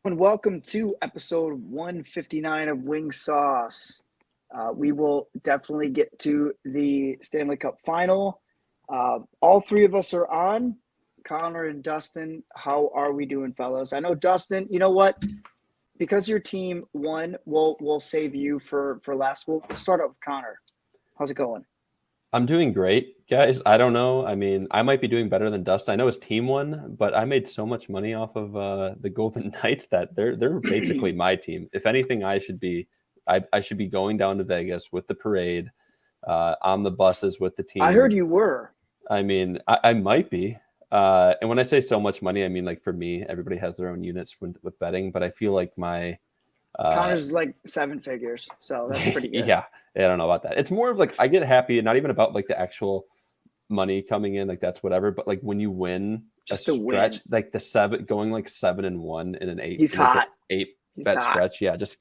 and welcome to episode 159 of Wing Sauce. We will definitely get to the Stanley Cup final. All three of us are on. Connor and Dustin, how are we doing, fellas? I know Dustin. You know what? Because your team won, we'll save you for last. We'll start out with Connor. How's it going? I'm doing great, guys. I don't know. I mean, I might be doing better than Dust. I know his team won, but I made so much money off of the Golden Knights that they're basically my team. If anything, I should be going down to Vegas with the parade, on the buses with the team. I heard you were. I mean, I might be. And when I say so much money, I mean, like, for me, everybody has their own units with betting, but I feel like my Connor's like seven figures, so that's pretty good. yeah, I don't know about that. It's more of like I get happy, not even about like the actual money coming in, like that's whatever. But like when you win Just a to stretch, win. like the 7-1 in an eight, He's like hot. eight He's bet hot. stretch. Yeah, just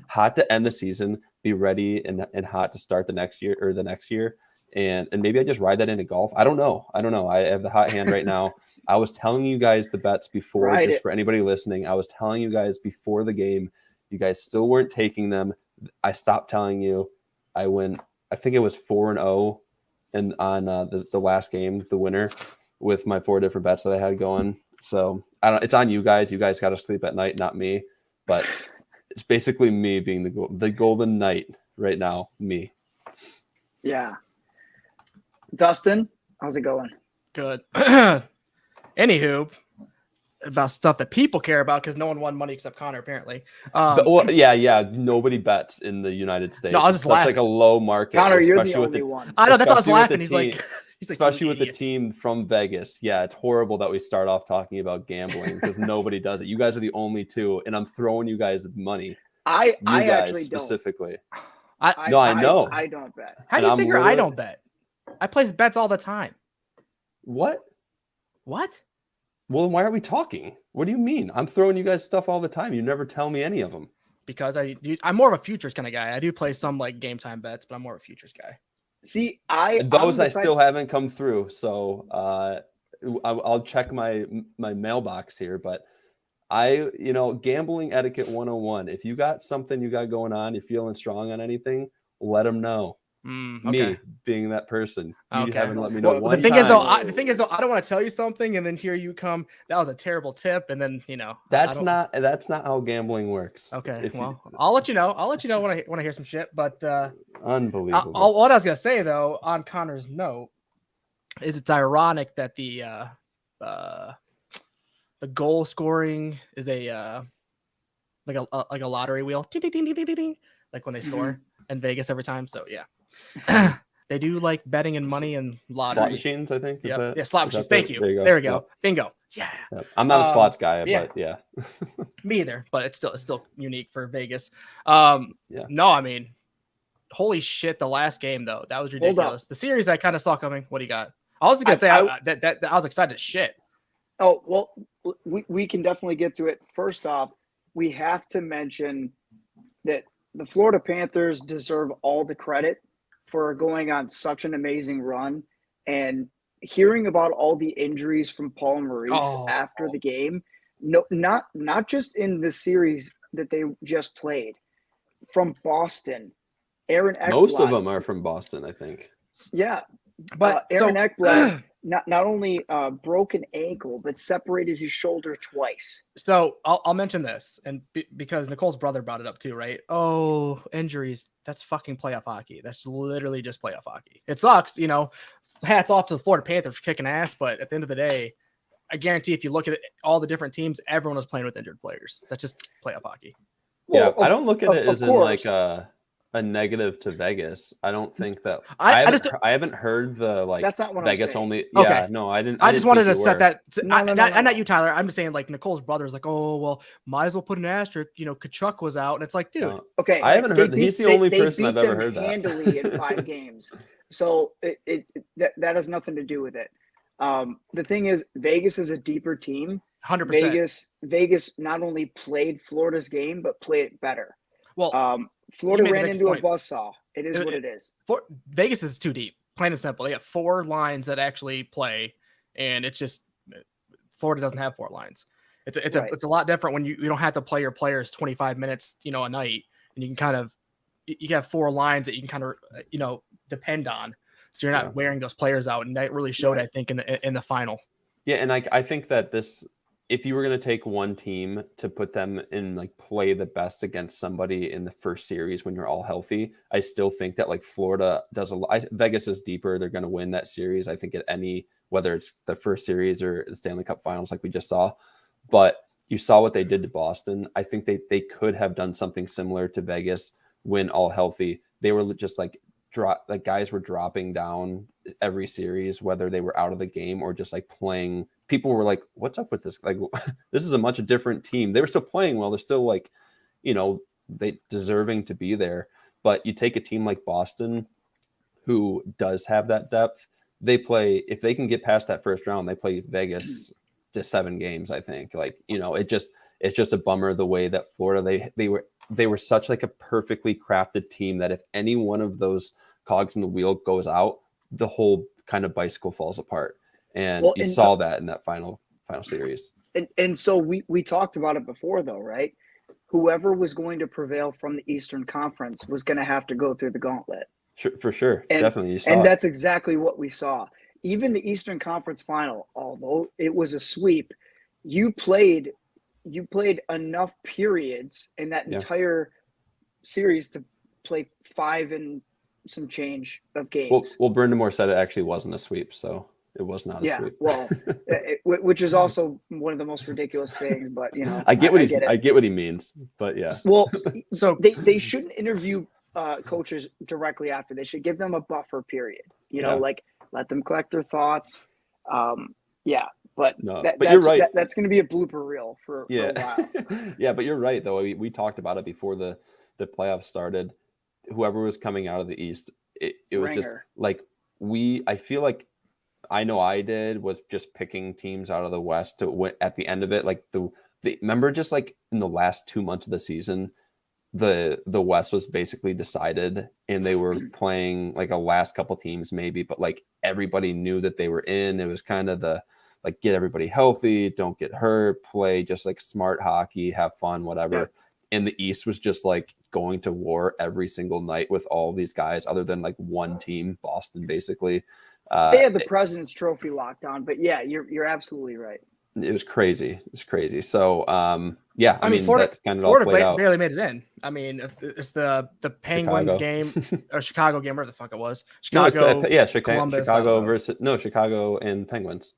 hot to end the season, be ready and hot to start the next year. And maybe I just ride that into golf. I don't know. I have the hot hand right now. I was telling you guys the bets before, Ride just it. for anybody listening. I was telling you guys before the game. You guys still weren't taking them. I stopped telling you. I think it was 4-0 and on the last game, the winner, with my 4 different bets that I had going. So it's on you guys. You guys got to sleep at night, not me. But it's basically me being the Golden Knight right now. Me. Yeah. Dustin, how's it going? Good. Anywho, about stuff that people care about because no one won money except Connor, apparently. Yeah. Nobody bets in the United States. No, I was just It's laughing. like a low market. Connor, you're the especially only one. I know, that's why I was especially with laughing. the He's team. like, Especially with the idiots. team from Vegas. Yeah, it's horrible that we start off talking about gambling because nobody does it. You guys are the only two, and I'm throwing you guys money. I guys actually specifically. I I know. I don't bet. How do And you I'm figure I literally- don't bet? I place bets all the time. What? What? Well, then why are we talking? What do you mean? I'm throwing you guys stuff all the time. You never tell me any of them. Because I'm more of a futures kind of guy. I do play some like game time bets, but I'm more of a futures guy. See, And those I still haven't come through. So I'll check my mailbox here, but gambling etiquette 101. If you got something you got going on, you're feeling strong on anything, let them know. Okay. Me being that person. You Okay. haven't let me know. Well, the thing is though, I don't want to tell you something, and then here you come. That was a terrible tip, and then that's not how gambling works. Okay. I'll let you know. I'll let you know when I hear some shit. But unbelievable. What I was gonna say though, on Connor's note, is it's ironic that the goal scoring is a like a lottery wheel, ding, ding, ding, ding, ding, ding, like when they score in Vegas every time. So yeah. They do like betting and money and lottery. Slot machines, I think. Yeah, slot machines. Thank you. There you go. There we go. Bingo. Yeah. I'm not a slots guy, yeah. but yeah. Me either, but it's still unique for Vegas. Yeah. No, I mean, holy shit, the last game though, that was ridiculous. The series I kind of saw coming. What do you got? I was gonna say that I was excited as shit. Oh, well, we can definitely get to it. First off, we have to mention that the Florida Panthers deserve all the credit for going on such an amazing run, and hearing about all the injuries from Paul Maurice after the game. No, not just in the series that they just played, from Boston. Aaron Ekblad. Most of them are from Boston, I think. Yeah, but Aaron Ekblad not only broke an ankle, but separated his shoulder twice. So I'll mention this, and because Nicole's brother brought it up too, right? Oh, injuries. That's fucking playoff hockey. That's literally just playoff hockey. It sucks, hats off to the Florida Panthers for kicking ass, but at the end of the day, I guarantee if you look at all the different teams, everyone was playing with injured players. That's just playoff hockey. Well, I don't look at it as in like a negative to Vegas. I don't think that I haven't heard the like that's not what Vegas I'm saying. only. Okay. Yeah, no, I didn't. I just wanted to set that. No. Not you, Tyler. I'm just saying, like Nicole's brother's like, oh well, might as well put an asterisk. Kachuk was out, and it's like, dude. Okay, I haven't heard. He's the only person I've ever heard that. Handily in 5 games, so that has nothing to do with it. The thing is, Vegas is a deeper team. 100%. Vegas not only played Florida's game, but played it better. Well, Florida ran into a buzzsaw. It is what it is. Vegas is too deep, plain and simple. They got 4 lines that actually play, and it's just Florida doesn't have 4 lines. It's a lot different when you don't have to play your players 25 minutes, a night, and you can kind of you have 4 lines that you can kind of depend on, so you're not wearing those players out, and that really showed, I think, in the final. Yeah, and I think that if you were going to take one team to put them in like play the best against somebody in the first series when you're all healthy, I still think that like Florida does a lot. Vegas is deeper. They're going to win that series. I think whether it's the first series or the Stanley Cup Finals like we just saw. But you saw what they did to Boston. I think they could have done something similar to Vegas when all healthy. They were just like guys were dropping down every series, whether they were out of the game or just like playing. People were like, what's up with this? Like, this is a much different team. They were still playing well. They're still like, they deserving to be there. But you take a team like Boston, who does have that depth. They play, if they can get past that first round, they play Vegas to 7 games, I think. Like, it's just a bummer the way that Florida, they were such like a perfectly crafted team that if any one of those cogs in the wheel goes out, the whole kind of bicycle falls apart. And you saw that in that final series. And so we talked about it before, though, right? Whoever was going to prevail from the Eastern Conference was going to have to go through the gauntlet. For sure. Definitely. That's exactly what we saw. Even the Eastern Conference final, although it was a sweep, you played enough periods in that entire series to play 5 and some change of games. Well, Brindamore said it actually wasn't a sweep, so it was not a sweep. Well, which is also one of the most ridiculous things, but I get what he means, but yeah. Well, so they shouldn't interview coaches directly after. They should give them a buffer period. Like let them collect their thoughts. But you're right. That's going to be a blooper reel for a while. Yeah, but you're right though. We talked about it before the playoffs started. Whoever was coming out of the East, it was just like I feel like I know I did was just picking teams out of the West to win at the end of it. Like remember just like in the last 2 months of the season, the West was basically decided and they were playing like a last couple teams maybe, but like everybody knew that they were in. It was kind of like get everybody healthy, don't get hurt, play just like smart hockey, have fun, whatever. Yeah. And the East was just like going to war every single night with all these guys other than like one team, Boston, basically. They had the President's Trophy locked on, but yeah, you're absolutely right. It was crazy. It's crazy. So, yeah, I mean Florida, that's kind of Florida all played out. Barely made it in. I mean, it's the Penguins game or Chicago game, whatever the fuck it was. Chicago Chicago and Penguins.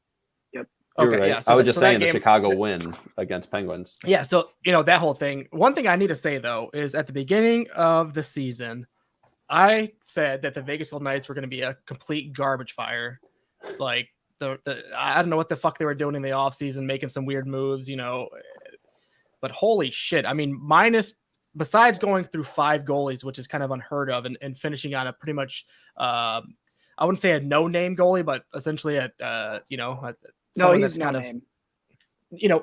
Yep. You're right. Yeah, so I was just saying the Chicago win against Penguins. Yeah, so that whole thing. One thing I need to say though is at the beginning of the season, I said that the Vegas Golden Knights were going to be a complete garbage fire. Like I don't know what the fuck they were doing in the offseason, making some weird moves, but holy shit. I mean, besides going through 5 goalies, which is kind of unheard of, and finishing on a pretty much, I wouldn't say a no-name goalie, but essentially someone that's kind of,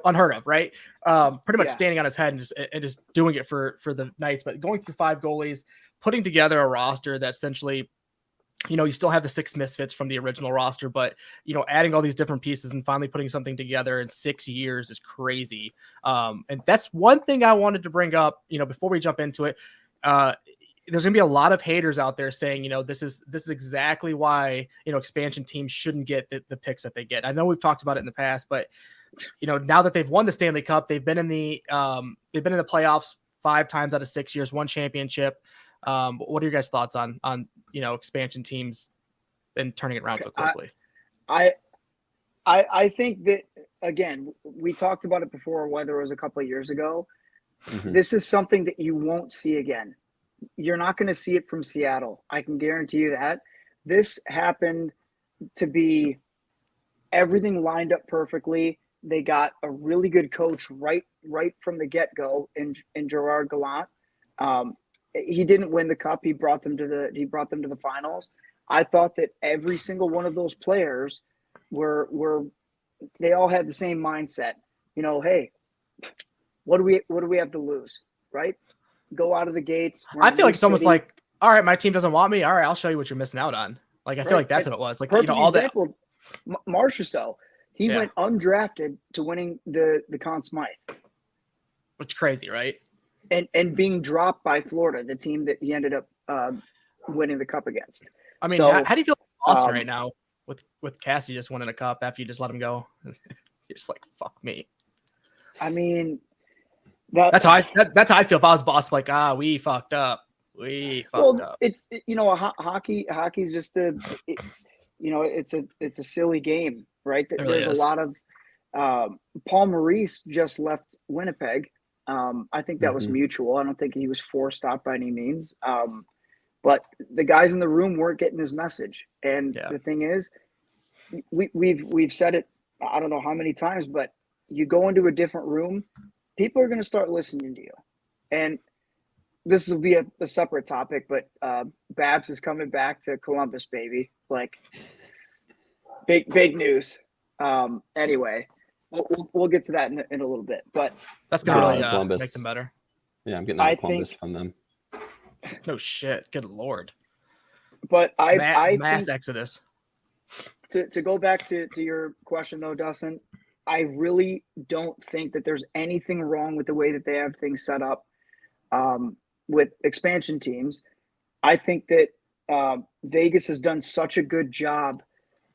unheard of, right? Pretty much standing on his head and just doing it for the Knights, but going through 5 goalies, putting together a roster that essentially, you still have the 6 misfits from the original roster, but, adding all these different pieces and finally putting something together in 6 years is crazy. And that's one thing I wanted to bring up, before we jump into it. There's gonna be a lot of haters out there saying, this is exactly why, expansion teams shouldn't get the picks that they get. I know we've talked about it in the past, but, now that they've won the Stanley Cup, they've been in the playoffs 5 times out of 6 years, 1 championship. What are your guys' thoughts on expansion teams and turning it around so quickly? I think that, again, we talked about it before, whether it was a couple of years ago. Mm-hmm. This is something that you won't see again. You're not going to see it from Seattle. I can guarantee you that. This happened to be everything lined up perfectly. They got a really good coach right from the get-go in Gerard Gallant. He didn't win the cup. He brought them to the finals. I thought that every single one of those players they all had the same mindset. Hey, what do we have to lose, right? Go out of the gates. I feel like it's almost like, all right, my team doesn't want me. All right, I'll show you what you're missing out on. Like I feel like that's what it was. Like all example, that Marchessault. He Yeah. went undrafted to winning the Conn Smythe Which is crazy, right? and being dropped by Florida, the team that he ended up winning the cup against. I mean, So, how do you feel about Boston um, right now with Cassie just winning a cup after you just let him go? You're just like, fuck me. I mean, That's how I feel if I was Boston. Like, we fucked up. We fucked up. It's hockey's just it's a silly game, right? It really There's is. a lot of Paul Maurice just left Winnipeg. I think that was Mhm. mutual. I don't think he was forced out by any means. But the guys in the room weren't getting his message. And Yeah. the thing is, we've said it I don't know how many times, but you go into a different room, people are going to start listening to you. And this will be a separate topic, but Babs is coming back to Columbus, baby. Like big news. Anyway, we'll get to that in a little bit. But That's gonna really Columbus. make them better. Yeah, I'm getting out I of Columbus think- from them. No shit. Good lord. but I Mass think exodus. to go back to your question though, Dustin, I really don't think that there's anything wrong with the way that they have things set up with expansion teams. I think that Vegas has done such a good job.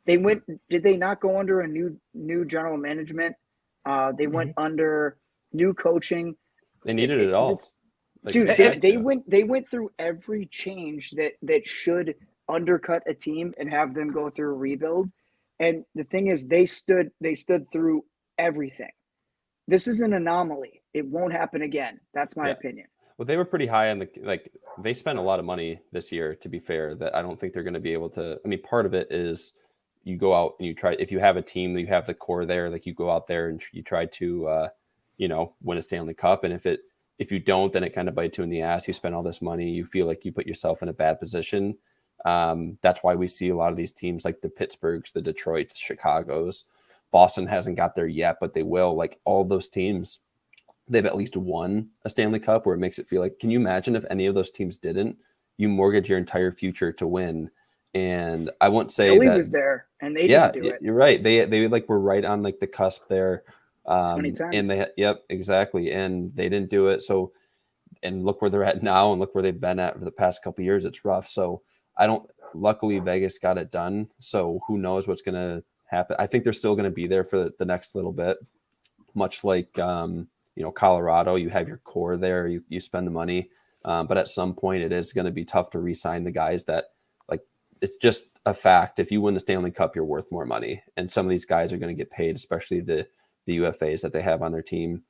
Did they not go under a new general management? They went under new coaching. They needed it all. Like, Dude, had they to. went through every change that should undercut a team and have them go through a rebuild. And the thing is, they stood through everything. This is an anomaly. It won't happen again. That's my opinion. Well, they were pretty high on they spent a lot of money this year, to be fair, that I don't think they're going to be able to. I mean, part of it is you go out and you try, if you have a team, you have the core there, like you go out there and you try to, win a Stanley Cup. And if you don't, then it kind of bites you in the ass. You spend all this money, you feel like you put yourself in a bad position. That's why we see a lot of these teams like the Pittsburghs, the Detroits, Chicagos. Boston hasn't got there yet, but they will. Like all those teams, they've at least won a Stanley Cup, where it makes it feel like, can you imagine if any of those teams didn't? You mortgage your entire future to win. And I won't say Philly that was there and they didn't do it. You're right. They like were right on like the cusp there. 2010. And yep, exactly. And they didn't do it. So, and look where they're at now and look where they've been at for the past couple of years. It's rough. So luckily Vegas got it done. So who knows what's going to happen. I think they're still going to be there for the next little bit, much like, Colorado, you have your core there, you spend the money. But at some point it is going to be tough to re-sign the guys that, like, it's just a fact. If you win the Stanley Cup, you're worth more money. And some of these guys are going to get paid, especially the UFAs that they have on their team.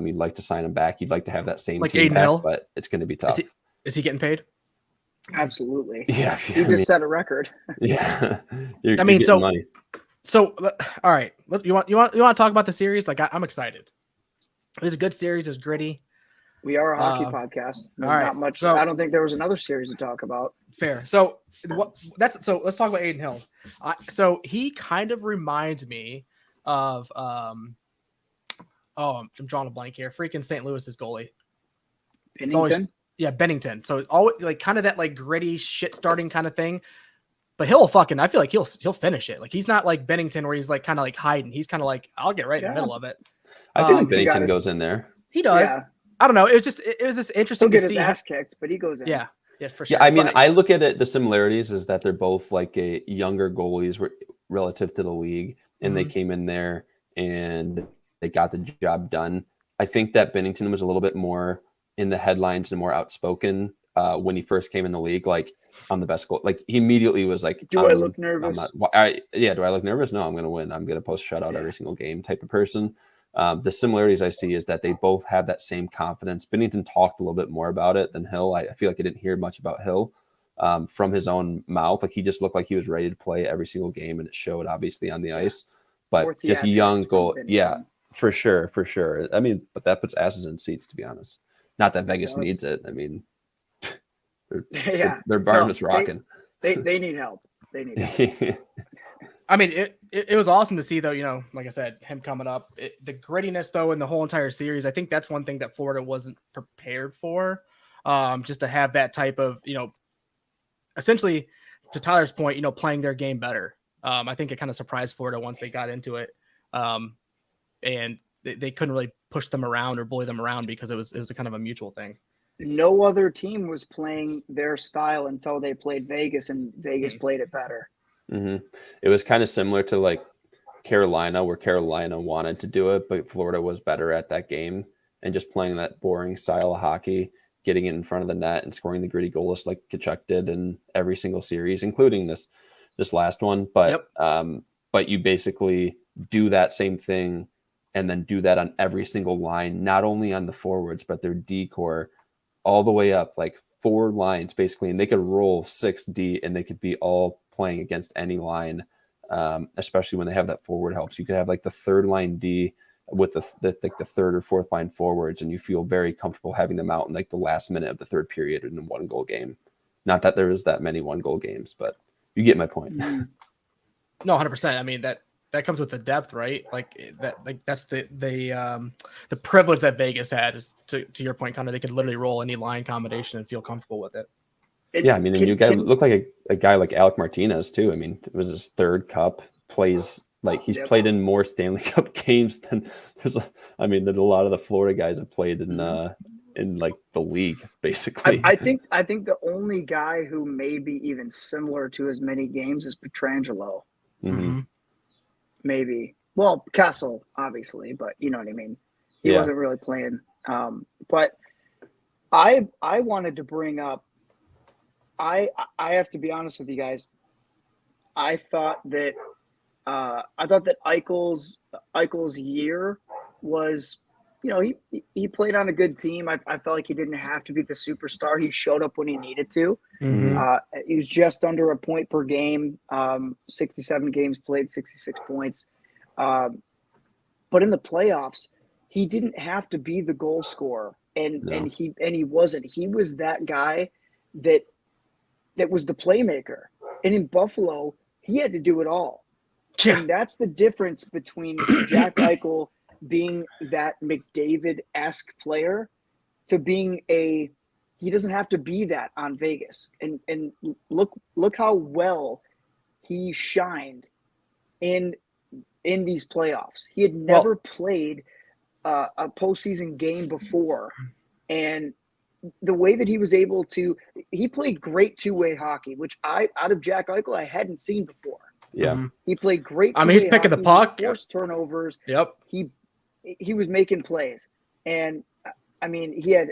You'd like to sign them back. You'd like to have that same Like team Aiden back, Hill? but it's going to be tough. Is he getting paid? Absolutely. Yeah. He just set a record. Yeah. I mean, so money. So all right, you want to talk about the series? Like I'm excited. It was a good series. It was gritty. We are a hockey podcast. All right. Not much. So, I don't think there was another series to talk about. Fair. So let's talk about Aiden Hill. So he kind of reminds me of I'm drawing a blank here. Freaking St. Louis's goalie. Pennington? Bennington. So always like kind of that like gritty shit starting kind of thing. But I feel like he'll finish it. Like he's not like Bennington where he's like kind of like hiding. He's kind of like, I'll get right in the middle of it. I feel like Bennington goes in there. He does. Yeah. I don't know. It was just interesting He'll to get his see. ass kicked, but he goes in. Yeah, for sure. Yeah, I mean, But I look at it. The similarities is that they're both like a younger goalies relative to the league, and they came in there and they got the job done. I think that Bennington was a little bit more in the headlines and more outspoken when he first came in the league. Like, I'm the best goal. Like, he immediately was like, Do I look nervous? do I look nervous? No, I'm going to win. I'm going to post shutout every single game type of person. The similarities I see is that they both have that same confidence. Bennington talked a little bit more about it than Hill. I feel like I didn't hear much about Hill from his own mouth. Like, he just looked like he was ready to play every single game, and it showed obviously on the ice. But just a young goal. Yeah, for sure. I mean, but that puts asses in seats, to be honest. Not that Vegas needs it. I mean, their barn is rocking. They need help. They need help. I mean, it was awesome to see, though, like I said, him coming up. The grittiness, though, in the whole entire series, I think that's one thing that Florida wasn't prepared for, just to have that type of, essentially, to Tyler's point, playing their game better. I think it kind of surprised Florida once they got into it. and they couldn't really push them around or bully them around because it was a kind of a mutual thing. No other team was playing their style until they played Vegas, and Vegas played it better. Mm-hmm. It was kind of similar to like Carolina, where Carolina wanted to do it, but Florida was better at that game and just playing that boring style of hockey, getting it in front of the net and scoring the gritty goals like Kachuk did in every single series, including this last one. But but you basically do that same thing and then do that on every single line, not only on the forwards, but their D-core all the way up, like 4 lines basically, and they could roll 6D and they could be all playing against any line, especially when they have that forward help. So you could have like the third line D with the third or fourth line forwards, and you feel very comfortable having them out in like the last minute of the third period in a 1-goal game. Not that there is that many 1-goal games, but you get my point. No, 100%. I mean, that comes with the depth, right? That's the privilege that Vegas had, is to your point, Connor. They could literally roll any line combination and feel comfortable with it. Yeah, I mean, and you guys look like a guy like Alec Martinez too. I mean, it was his 3rd cup. Plays like he's played in more Stanley Cup games than than a lot of the Florida guys have played in like the league, basically. I think the only guy who may be even similar to as many games is Pietrangelo. Mm-hmm. Maybe. Well, Kessel, obviously, but you know what I mean. He wasn't really playing. But I wanted to bring up. I have to be honest with you guys. I thought that Eichel's year was, he played on a good team. I felt like he didn't have to be the superstar. He showed up when he needed to. Mm-hmm. He was just under a point per game, 67 games played, 66 points. But in the playoffs, he didn't have to be the goal scorer, and he wasn't. He was that guy that was the playmaker. And in Buffalo, he had to do it all. Yeah. And that's the difference between Jack Eichel being that McDavid-esque player to being he doesn't have to be that on Vegas. And look how well he shined in these playoffs. He had never played a postseason game before. And the way that he was able to, he played great 2-way hockey, which out of Jack Eichel, I hadn't seen before. Yeah. He played great. He's picking the puck. He forced turnovers. Yep. He was making plays. And I mean, he had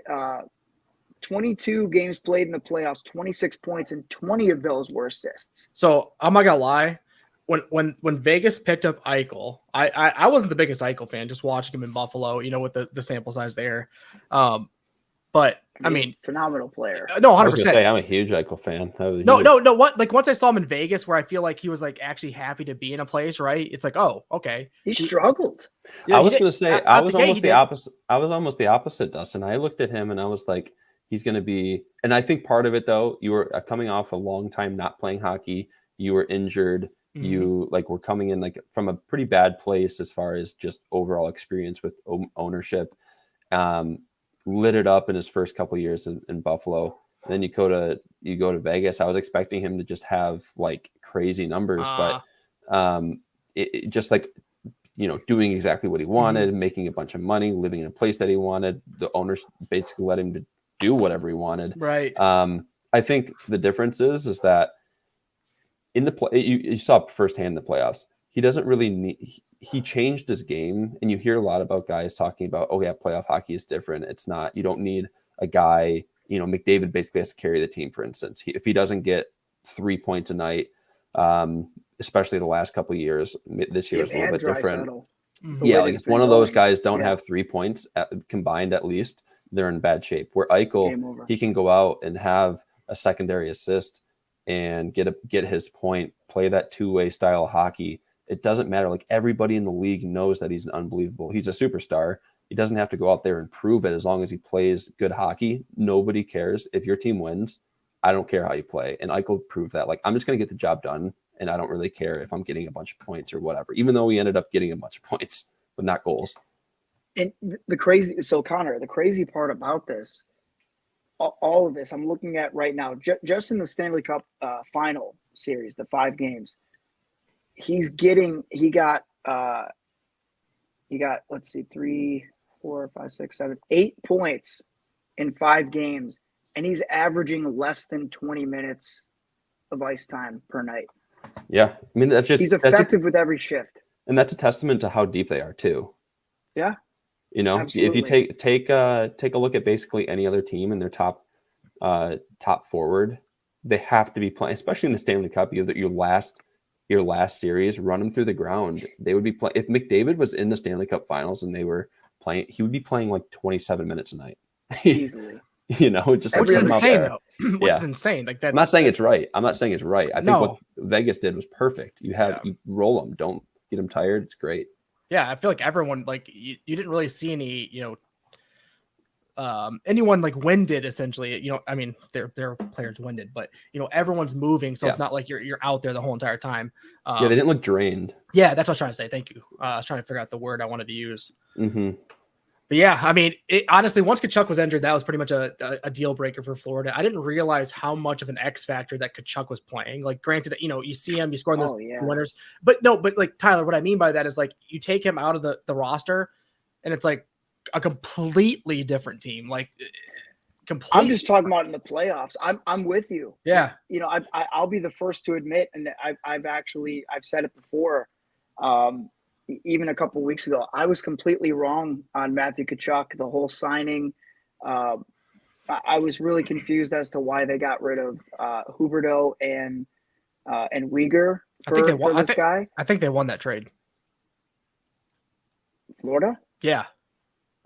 22 games played in the playoffs, 26 points, and 20 of those were assists. So I'm not gonna lie. When Vegas picked up Eichel, I wasn't the biggest Eichel fan, just watching him in Buffalo, with the sample size there. But I mean, phenomenal player. No, 100%. I was gonna say I'm a huge Eichel fan. No. What? Like once I saw him in Vegas, where I feel like he was like actually happy to be in a place, right? It's like, oh, okay. He struggled. I was gonna say I was almost the opposite. I was almost the opposite, Dustin. I looked at him and I was like, he's gonna be. And I think part of it though, you were coming off a long time not playing hockey. You were injured. Mm-hmm. You were coming in like from a pretty bad place as far as just overall experience with ownership. Lit it up in his first couple of years in Buffalo. Then you go to Vegas. I was expecting him to just have like crazy numbers, but it just like doing exactly what he wanted, making a bunch of money, living in a place that he wanted. The owners basically let him to do whatever he wanted. Right. I think the difference is that in the play, you saw firsthand in the playoffs. He doesn't really need. He changed his game, and you hear a lot about guys talking about, oh yeah, playoff hockey is different. It's not. You don't need a guy. McDavid basically has to carry the team. For instance, if he doesn't get 3 points a night, especially the last couple of years, this year is a little bit different. Yeah, like if one of those guys don't have 3 points combined, at least they're in bad shape. Where Eichel, he can go out and have a secondary assist and get his point, play that 2-way style of hockey. It doesn't matter. Like everybody in the league knows that he's unbelievable. He's a superstar. He doesn't have to go out there and prove it as long as he plays good hockey. Nobody cares if your team wins. I don't care how you play. And Eichel proved that. Like, I'm just going to get the job done, and I don't really care if I'm getting a bunch of points or whatever, even though we ended up getting a bunch of points, but not goals. And Connor, the crazy part about this, all of this, I'm looking at right now, just in the Stanley Cup final series, the 5 games, he got he got, let's see, 3, 4, 5, 6, 7, 8 points in 5 games, and he's averaging less than 20 minutes of ice time per night. Yeah, I mean He's effective with every shift, and that's a testament to how deep they are too. Yeah, if you take a look at basically any other team in their top forward, they have to be playing, especially in the Stanley Cup. Your last series, run them through the ground. They would be playing. If McDavid was in the Stanley Cup Finals and they were playing, he would be playing like 27 minutes a night. Easily. Just which is insane though. Which is insane. Like, that's, I'm not saying it's right. I think No. what Vegas did was perfect. You roll them, don't get them tired. It's great. Yeah, I feel like everyone, like, you didn't really see any, anyone like winded essentially. I mean, their players winded, but everyone's moving, so it's not like you're out there the whole entire time. They didn't look drained. Yeah, that's what I was trying to say. Thank you. I was trying to figure out the word I wanted to use. Mm-hmm. But yeah, I mean, honestly, once Tkachuk was injured, that was pretty much a deal breaker for Florida. I didn't realize how much of an X factor that Tkachuk was playing. Like, granted, you see him, you score in those winners, but like, Tyler, what I mean by that is, like, you take him out of the roster and it's like a completely different team. Like, completely. I'm just talking about in the playoffs. I'm with you. Yeah. I'll be the first to admit, and I've said it before. Even a couple of weeks ago, I was completely wrong on Matthew Tkachuk, the whole signing. I was really confused as to why they got rid of Huberdeau and Uyghur for this guy. I think they won that trade. Florida? Yeah.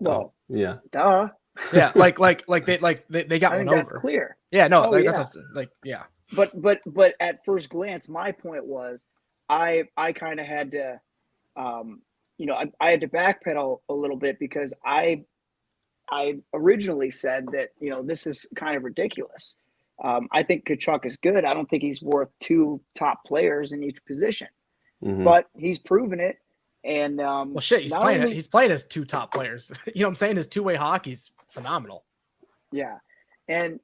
Well, yeah. Duh. Yeah, like they got I one think over. that's clear. Yeah, no, Oh, that's yeah. like, yeah. But at first glance, my point was I kind of had to I had to backpedal a little bit because I originally said that, this is kind of ridiculous. I think Tkachuk is good. I don't think he's worth 2 top players in each position, but he's proven it. And well, shit, he's playing as 2 top players. You know what I'm saying? His two-way hockey's phenomenal. Yeah, and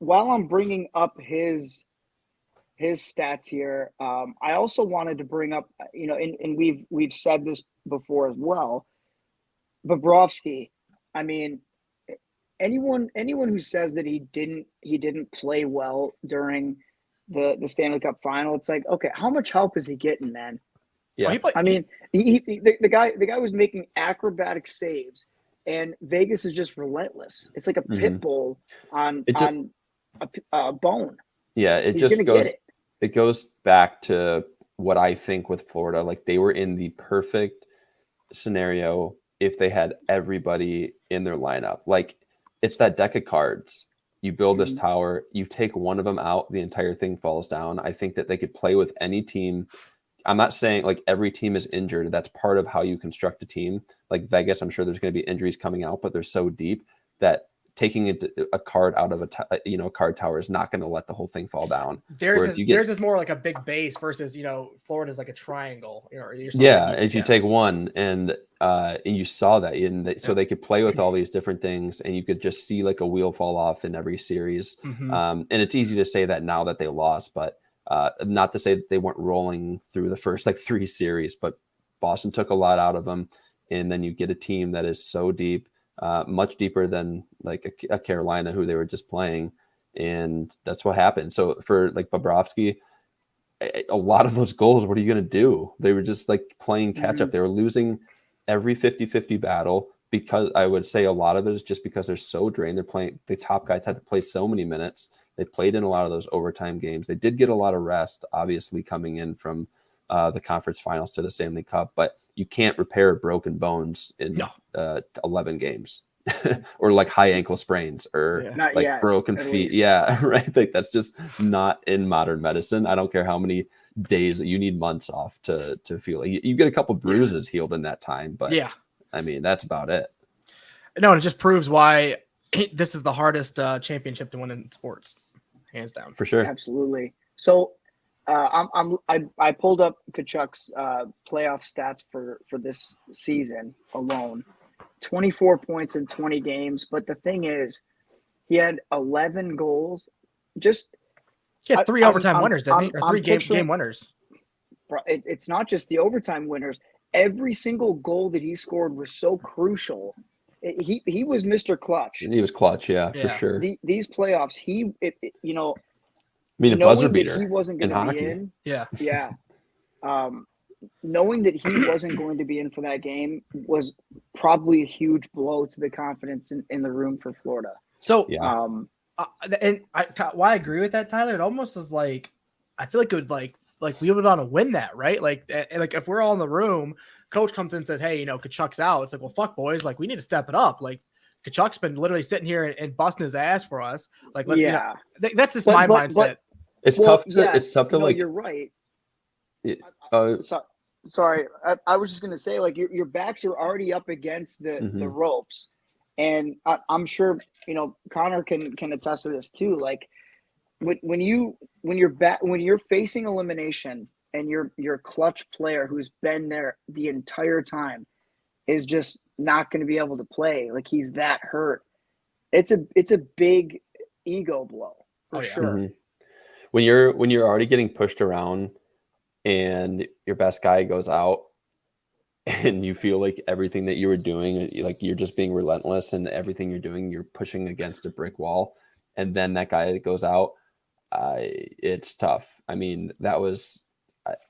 while I'm bringing up his stats here, I also wanted to bring up, and we've said this before as well, Bobrovsky. I mean, anyone who says that he didn't play well during the Stanley Cup final, it's like, okay, how much help is he getting, man? Yeah, I mean, the guy was making acrobatic saves, and Vegas is just relentless. It's like a pit bull on a bone. Yeah, it goes back to what I think with Florida. Like, they were in the perfect scenario if they had everybody in their lineup. Like, it's that deck of cards. You build this tower, you take one of them out, the entire thing falls down. I think that they could play with any team. I'm not saying like every team is injured. That's part of how you construct a team. Like Vegas, I'm sure there's going to be injuries coming out, but they're so deep that taking a card out of a card tower is not going to let the whole thing fall down. Theirs is more like a big base versus Florida's like a triangle. You take one and you saw that so they could play with all these different things, and you could just see like a wheel fall off in every series. And it's easy to say that now that they lost, but not to say that they weren't rolling through the first like 3 series, but Boston took a lot out of them, and then you get a team that is so deep. Much deeper than like a Carolina who they were just playing. And that's what happened. So for like Bobrovsky, a lot of those goals, what are you going to do? They were just like playing catch up. They were losing every 50-50 battle, because I would say a lot of it is just because they're so drained. They're playing, the top guys had to play so many minutes. They played in a lot of those overtime games. They did get a lot of rest, obviously, coming in from the conference finals to the Stanley Cup, but you can't repair broken bones in 11 games or like high ankle sprains or broken feet. Yeah, right. Like, that's just not in modern medicine. I don't care how many days, you need months off to feel like you get a couple bruises healed in that time. But I mean, that's about it. No, and it just proves why this is the hardest championship to win in sports, hands down. For sure. Absolutely. So I pulled up Tkachuk's playoff stats for this season alone. 24 points in 20 games, but the thing is, he had 11 goals. He had 3 overtime winners, didn't he? Or 3 game winners. It's not just the overtime winners. every single goal that he scored was so crucial. He was Mr. Clutch. He was clutch, for Yeah. sure. These playoffs, you know, I mean, a buzzer knowing that beater he wasn't in going to be hockey. in, Yeah. knowing that he wasn't going to be in for that game was probably a huge blow to the confidence in the room for Florida. So Yeah. Why I agree with that, Tyler, it almost is like I feel like it would like we would want to win that, right? Like if we're all in the room, coach comes in and says, "Hey, you know, Kachuk's out." It's like, well, fuck, boys, like we need to step it up. Like Kachuk's been literally sitting here and busting his ass for us. Like, let's, that's just my mindset. It's tough to like. You're right. Uh, Sorry, I was just gonna say, like, your backs are already up against the ropes, and I'm sure Connor can attest to this too. Like when you're facing elimination and your clutch player who's been there the entire time is just not going to be able to play, like he's that hurt. It's a big ego blow for sure. Mm-hmm. When you're already getting pushed around and your best guy goes out and you feel like everything that you were doing, like you're just being relentless and everything you're doing, you're pushing against a brick wall. And then that guy goes out, it's tough. I mean, that was,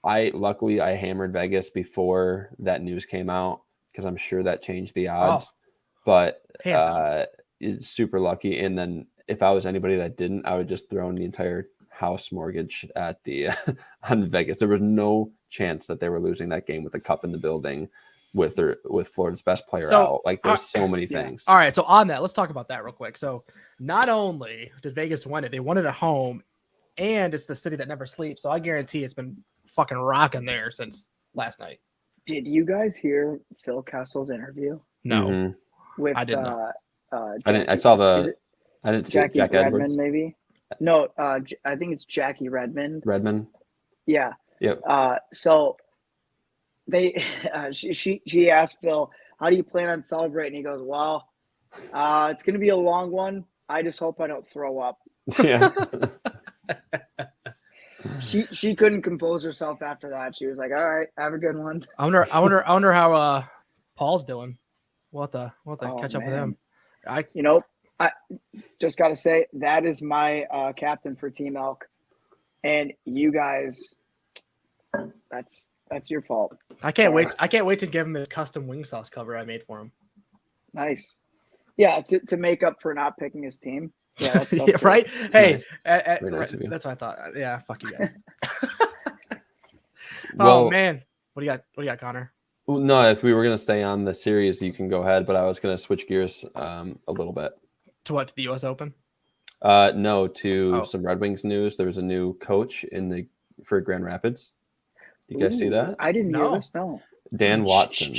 luckily I hammered Vegas before that news came out because I'm sure that changed the odds, but it's super lucky. And then if I was anybody that didn't, I would just throw in the entire house mortgage at the on Vegas. There was no chance that they were losing that game with the cup in the building with Florida's best player out. Like there's so many things. All right, so on that, let's talk about that real quick. So not only did Vegas win it, they won it at home, and it's the city that never sleeps. So I guarantee it's been fucking rocking there since last night. Did you guys hear Phil Kessel's interview? No, with I didn't. I didn't. I saw the. I didn't see Jackie Jack Redmond, Edwards. maybe. No, I think it's Jackie Redmond. Yeah. Yep. So they, she asked Phil, "How do you plan on celebrating?" He goes, "Well, it's going to be a long one. I just hope I don't throw up." Yeah. She couldn't compose herself after that. She was like, "All right, have a good one." I wonder how Paul's doing. We'll have to catch up with him. I just got to say that is my captain for Team Elk, and you guys, that's your fault. I can't wait to give him the custom wing sauce cover I made for him. Nice. Yeah, to make up for not picking his team. Yeah, that's yeah, right. Hey, nice. Nice of you. That's what I thought. Yeah, fuck you guys. Well, oh man, what do you got, Connor? Well, no, if we were gonna stay on the series, you can go ahead. But I was gonna switch gears a little bit. To what? To the U.S. Open? No, to some Red Wings news. There was a new coach for Grand Rapids. You guys see that? I didn't hear this. No. Dan Watson.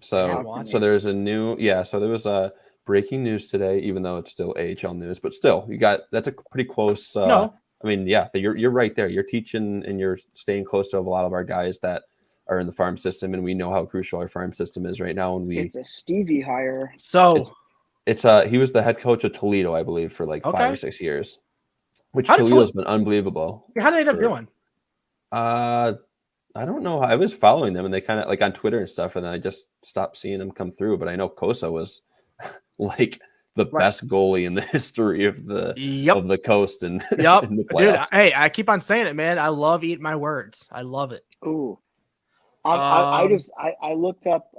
So there's a new. So there was a breaking news today, even though it's still AHL news, but still, that's a pretty close. No. I mean, yeah, you're right there. You're teaching and you're staying close to a lot of our guys that are in the farm system, and we know how crucial our farm system is right now. And it's a Stevie hire. So it's he was the head coach of Toledo, I believe, for like 5 or 6 years, which Toledo's been unbelievable. How did they end up doing? I don't know. I was following them, and they kind of like on Twitter and stuff, and then I just stopped seeing them come through. But I know Kosa was like the best goalie in the history of the coast and in the playoffs. Dude, hey, I keep on saying it, man. I love eating my words. I love it. Ooh. I looked up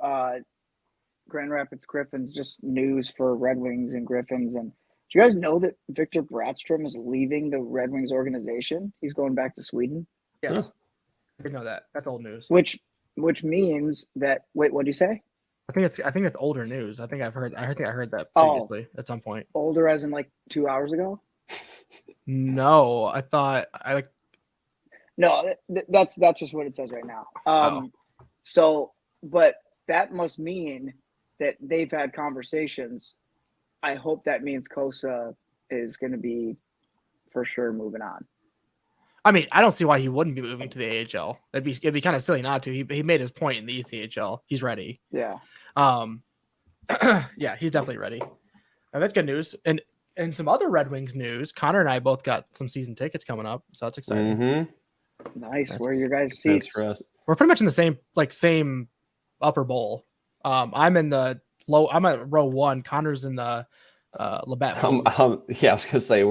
Grand Rapids Griffins, just news for Red Wings and Griffins. And do you guys know that Victor Bratstrom is leaving the Red Wings organization? He's going back to Sweden. Yes. Huh. I didn't know that. That's old news. Which means that what did you say? I think it's older news. I think I heard that previously at some point. Older as in like 2 hours ago? No, I thought No, that's just what it says right now. So, but that must mean that they've had conversations. I hope that means Kosa is going to be for sure moving on. I mean, I don't see why he wouldn't be moving to the AHL. It'd be kind of silly not to. He made his point in the ECHL. He's ready. Yeah. Yeah, he's definitely ready. And that's good news. And some other Red Wings news. Connor and I both got some season tickets coming up, so that's exciting. Nice. Where are your guys' seats? For us. We're pretty much in the same upper bowl. I'm in the low. I'm at row 1. Connor's in the Labatt Bowl. Yeah, I was gonna say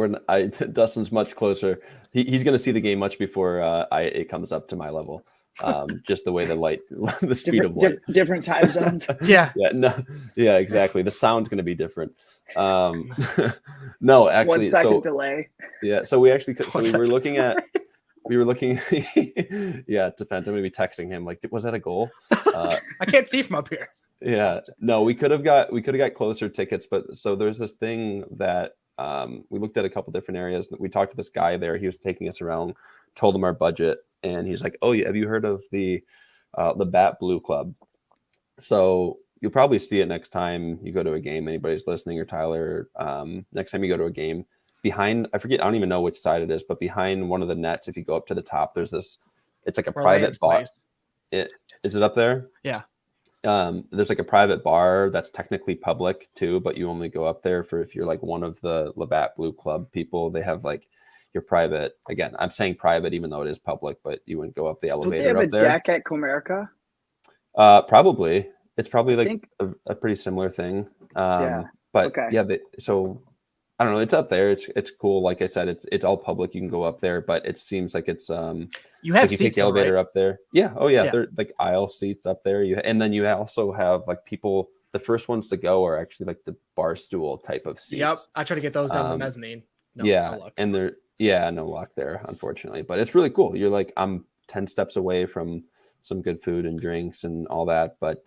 Dustin's much closer. He's gonna see the game much before it comes up to my level. Just the way the light, the speed of light, different time zones. Yeah. Yeah, exactly. The sound's gonna be different. No, actually, 1 second delay. Yeah, so we were looking. Yeah, it depends. I'm gonna be texting him like, was that a goal? I can't see from up here. Yeah, no, we could have got closer tickets, but so there's this thing that we looked at a couple different areas. We talked to this guy there. He was taking us around, told him our budget, and he's like, "Oh, yeah, have you heard of the Bat Blue Club?" So you'll probably see it next time you go to a game. Anybody's listening, or Tyler, next time you go to a game, behind, I forget, I don't even know which side it is, but behind one of the nets, if you go up to the top, there's this. It's like a private bar. Is it up there? Yeah. There's like a private bar that's technically public too, but you only go up there for if you're like one of the Labatt Blue Club people. They have like your private. Again, I'm saying private even though it is public, but you wouldn't go up the elevator. Don't they have up a there. deck at Comerica? Probably. It's probably like a pretty similar thing. Yeah. But okay. Yeah, so I don't know. It's up there. It's cool. Like I said, it's all public. You can go up there, but it seems like it's you have like you take the elevator up there. Yeah. Oh yeah. They're like aisle seats up there. And then you also have like people. The first ones to go are actually like the bar stool type of seats. Yep. I try to get those down the mezzanine. No luck. And no luck there, unfortunately. But it's really cool. You're like, I'm 10 steps away from some good food and drinks and all that. But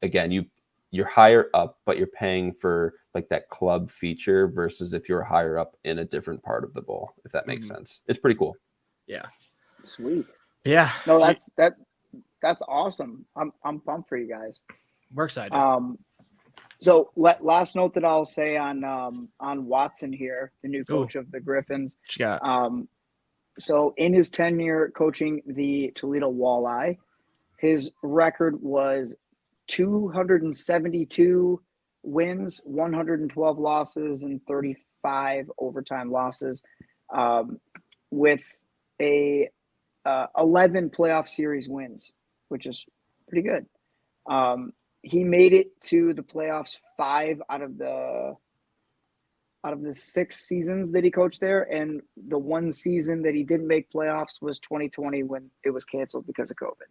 again, you're higher up, but you're paying for like that club feature versus if you're higher up in a different part of the bowl, if that makes sense. It's pretty cool. Yeah. Sweet. Yeah. No, that's awesome. I'm pumped for you guys. We're excited. So last note that I'll say on Watson here, the new coach of the Griffins. So in his tenure coaching the Toledo Walleye, his record was 272 wins, 112 losses, and 35 overtime losses, with a 11 playoff series wins, which is pretty good. He made it to the playoffs 5 out of the 6 seasons that he coached there, and the one season that he didn't make playoffs was 2020 when it was canceled because of COVID.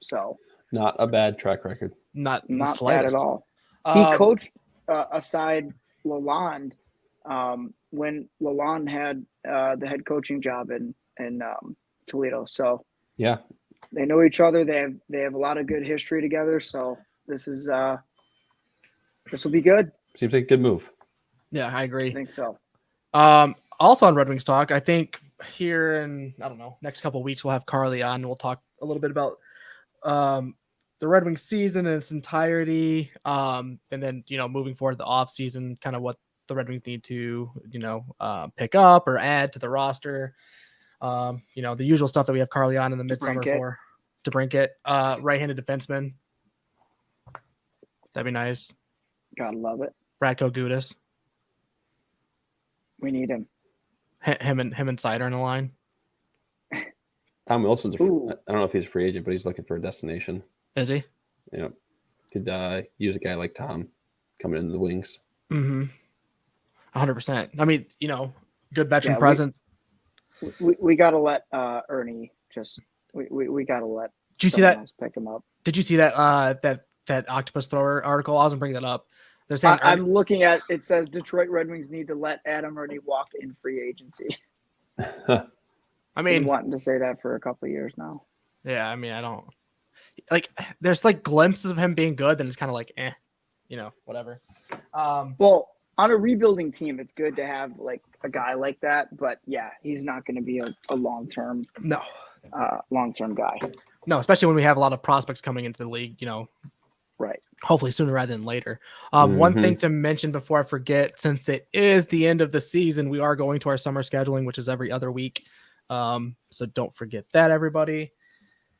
So. Not a bad track record. Not bad at all. He coached aside Lalonde when Lalonde had the head coaching job in Toledo. So yeah, they know each other. They have a lot of good history together. So this will be good. Seems like a good move. Yeah, I agree. I think so. Also on Red Wings Talk, I think here in next couple of weeks we'll have Carly on. And we'll talk a little bit about the Red Wings season in its entirety, and then moving forward the off season, kind of what the Red Wings need to pick up or add to the roster. The usual stuff that we have Carly on in the midsummer for. DeBrincat, right-handed defenseman. That'd be nice. Gotta love it. Radko Gudas. We need him. Him and Sider in the line. Tom Wilson's I don't know if he's a free agent, but he's looking for a destination. Is he? Yeah. Could use a guy like Tom coming into the Wings. 100%. I mean, good veteran presence. We got to let Ernie just we got to let. Did you see that? Pick him up. Did you see that that octopus thrower article? I was gonna bring that up. They're saying I'm looking at it. Says Detroit Red Wings need to let Adam Ernie walk in free agency. I mean, been wanting to say that for a couple of years now. Yeah, I mean, I don't like. There's like glimpses of him being good, then it's kind of like, whatever. Well, on a rebuilding team, it's good to have like a guy like that. But yeah, he's not going to be a long term guy. No, especially when we have a lot of prospects coming into the league. Right. Hopefully sooner rather than later. One thing to mention before I forget, since it is the end of the season, we are going to our summer scheduling, which is every other week. So don't forget that, everybody.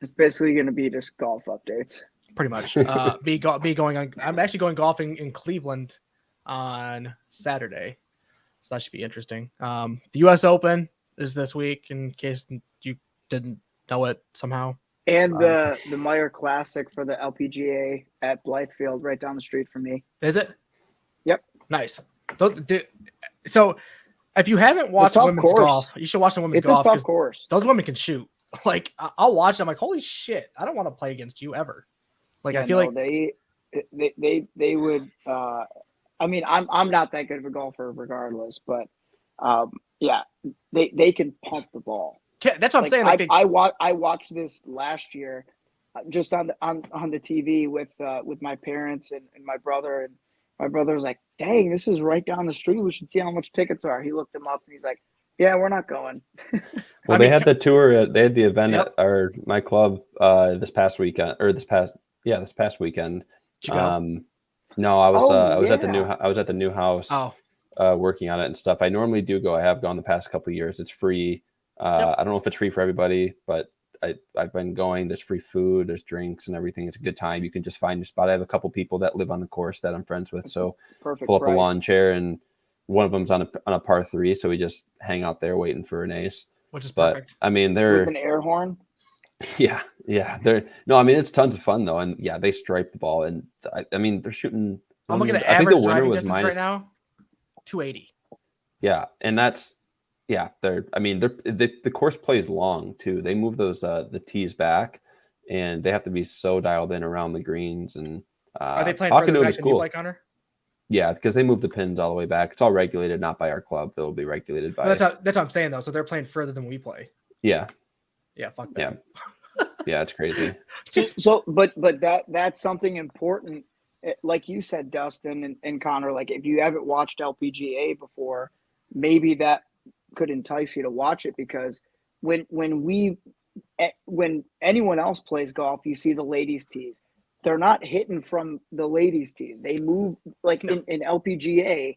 It's basically going to be just golf updates. Pretty much. Be going on. I'm actually going golfing in Cleveland on Saturday, so that should be interesting. The U.S. Open is this week, in case you didn't know it somehow. And the Meyer Classic for the LPGA at Blythefield, right down the street from me. Is it? Yep. Nice. So if you haven't watched women's course. golf, you should watch the women's golf. It's a tough course. Those women can shoot. Like I'll watch. I'm like, holy shit! I don't want to play against you ever. Like Yeah, I feel like they would. I mean, I'm not that good of a golfer, regardless, but yeah, they can pump the ball. That's what I'm saying. Like I watched this last year, just on the TV with my parents and my brother, and my brother was like, "Dang, this is right down the street. We should see how much tickets are." He looked them up and he's like, "Yeah, we're not going." Well, they had the tour. They had the event Yep. at my club this past weekend, or this past weekend. Did you go? No, I was at the yeah. new house working on it and stuff. I normally do go. I have gone the past couple of years. It's free. I don't know if it's free for everybody, but I've been going. There's free food, there's drinks and everything. It's a good time. You can just find your spot. I have a couple people that live on the course that I'm friends with. So Perfect pull up price. a lawn chair, and one of them's on a par 3. So we just hang out there waiting for an ace. Which is But perfect. I mean, with an air horn. yeah. I mean, it's tons of fun though. And yeah, they stripe the ball, and I mean, they're shooting. I'm looking at I think average the winner driving was distance minus right now, 280. Yeah, and that's the course plays long too. They move those the tees back, and they have to be so dialed in around the greens. And Are they playing talking further to him back is than you cool. play, Connor? Yeah, because they move the pins all the way back. It's all regulated, not by our club. They'll be regulated by. Well, that's what I'm saying though. So they're playing further than we play. Yeah, Yeah, fuck that. yeah, it's crazy. But that's something important. Like you said, Dustin and Connor, like if you haven't watched LPGA before, maybe that could entice you to watch it, because when anyone else plays golf, you see the ladies' tees. They're not hitting from the ladies' tees. They move like in LPGA.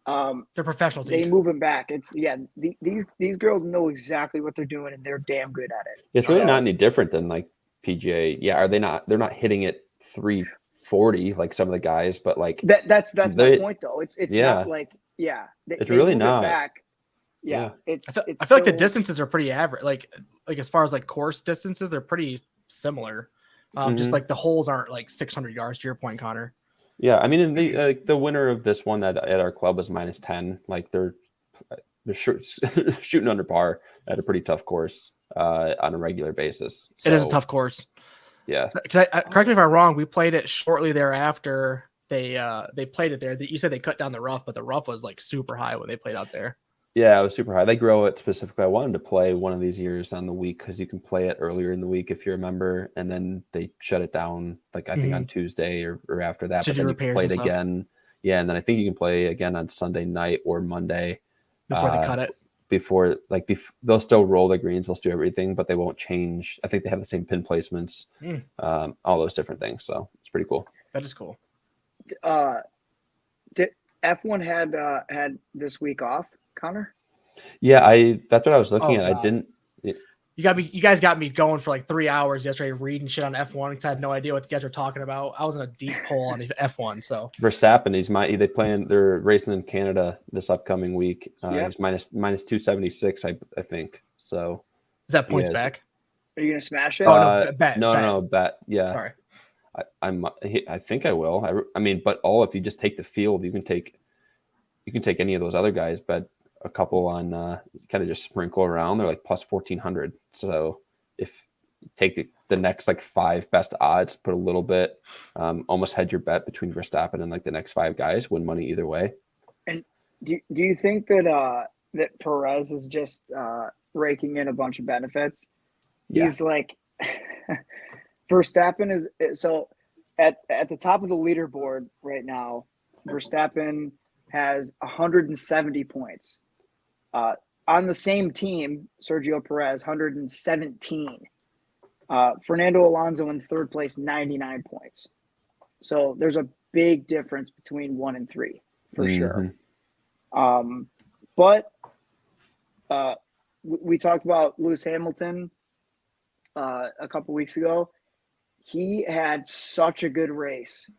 They're professional teams. They move them back. It's these girls know exactly what they're doing, and they're damn good at it. It's really not any different than like PGA. Yeah, are they not? They're not hitting it 340 like some of the guys, but like that's my point though. It's not like it's really not. Back. Yeah, it's. I feel like the distances are pretty average. Like as far as like course distances, they're pretty similar. Just like the holes aren't like 600 yards. To your point, Connor. Yeah, I mean, in the winner of this one at our club was minus 10. Like they're shooting under par at a pretty tough course on a regular basis. So, it is a tough course. Yeah. Because correct me if I'm wrong. We played it shortly thereafter. They played it there. You said they cut down the rough, but the rough was like super high when they played out there. Yeah, it was super high. They grow it specifically. I wanted to play one of these years on the week because you can play it earlier in the week if you're a member, and then they shut it down like I think on Tuesday or after that. Should but then you can play it stuff. again. Yeah, and then I think you can play again on Sunday night or Monday. Before they cut it. They'll still roll the greens, they'll do everything, but they won't change. I think they have the same pin placements, all those different things. So it's pretty cool. That is cool. Did F1 had this week off, Connor? Yeah, that's what I was looking at. God. I didn't. You guys got me going for like 3 hours yesterday reading shit on F1 because I had no idea what you guys were talking about. I was in a deep hole on F1. So Verstappen, they're racing in Canada this upcoming week. He's minus 276, I think. So is that points back? Are you gonna smash it? Oh no, bet. Yeah. Sorry. I think I will. I mean, but if you just take the field, you can take any of those other guys, but a couple on kind of just sprinkle around. They're like plus 1,400. So if you take the next like 5 best odds, put a little bit, almost hedge your bet between Verstappen and like the next 5 guys, win money either way. And do you think that that Perez is just raking in a bunch of benefits? Yeah. He's like Verstappen is so at the top of the leaderboard right now. Verstappen has 170 points. On the same team, Sergio Perez, 117. Fernando Alonso in third place, 99 points. So there's a big difference between 1 and 3 for sure. But we talked about Lewis Hamilton a couple weeks ago. He had such a good race.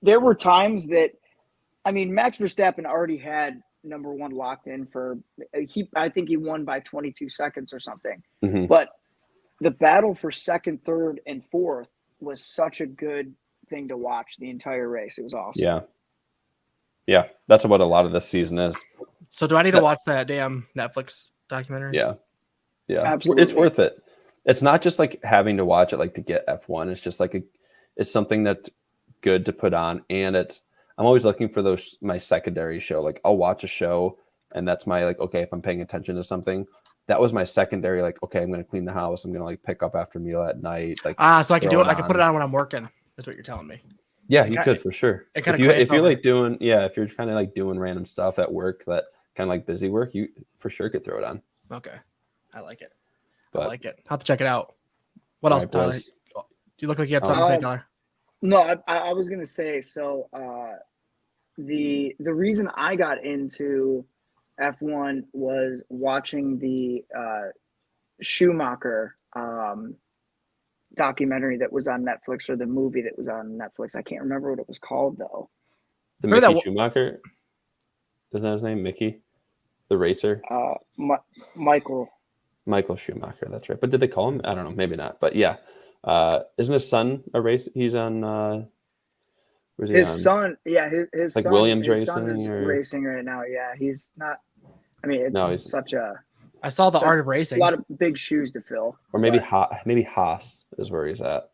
There were times that, Max Verstappen already had number one locked in for I think he won by 22 seconds or something. Mhm. But the battle for second, third, and fourth was such a good thing to watch the entire race. It was awesome. Yeah. Yeah. That's what a lot of this season is. So do I need to watch that damn Netflix documentary? Yeah. Yeah. Absolutely. It's worth it. It's not just like having to watch it like to get F1. It's just like it's something that's good to put on. And I'm always looking for my secondary show. Like I'll watch a show and that's my like, okay, if I'm paying attention to something, that was my secondary, like, okay, I'm going to clean the house. I'm going to like pick up after meal at night. Like, so I can do it. I can put it on when I'm working. That's what you're telling me. Yeah, you could for sure. If you're like doing, if you're kind of like doing random stuff at work, that kind of like busy work, you for sure could throw it on. Okay. I like it. But, I like it. I'll have to check it out. What else, Tyler? Do you look like you had something to say, Tyler? No, I was going to say, so the reason I got into F1 was watching the Schumacher documentary that was on Netflix, or the movie that was on Netflix. I can't remember what it was called though. The Mickey Schumacher, isn't that his name? Mickey, the racer. Michael Schumacher. That's right. But did they call him? I don't know. Maybe not. But yeah, isn't his son a race? He's on. Where's he his on? Son. Yeah, his like son, Williams his racing. son is racing right now. Yeah, he's not. I mean, it's such a. I saw the Art of Racing. A lot of big shoes to fill. Or maybe Haas is where he's at.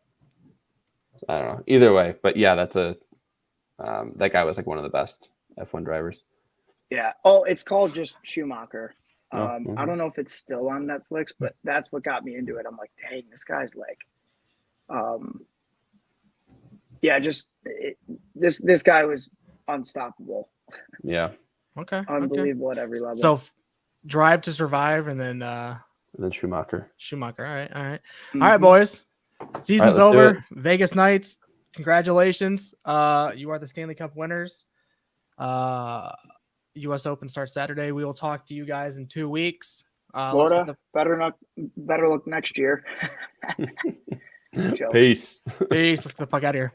I don't know. Either way, but yeah, that's that guy was like one of the best F1 drivers. Yeah. Oh, it's called just Schumacher. I Mm-hmm. don't know if it's still on Netflix, but that's what got me into it. I'm like, dang, this guy's like, this guy was unstoppable. Yeah. Okay. Unbelievable at every level. So, Drive to Survive, and then Schumacher. All right. Mm-hmm. All right, boys. Season's All right, over. Vegas Knights. Congratulations. You are the Stanley Cup winners. U.S. Open starts Saturday. We will talk to you guys in 2 weeks. Florida, better look next year. Peace. Peace. Let's get the fuck out of here.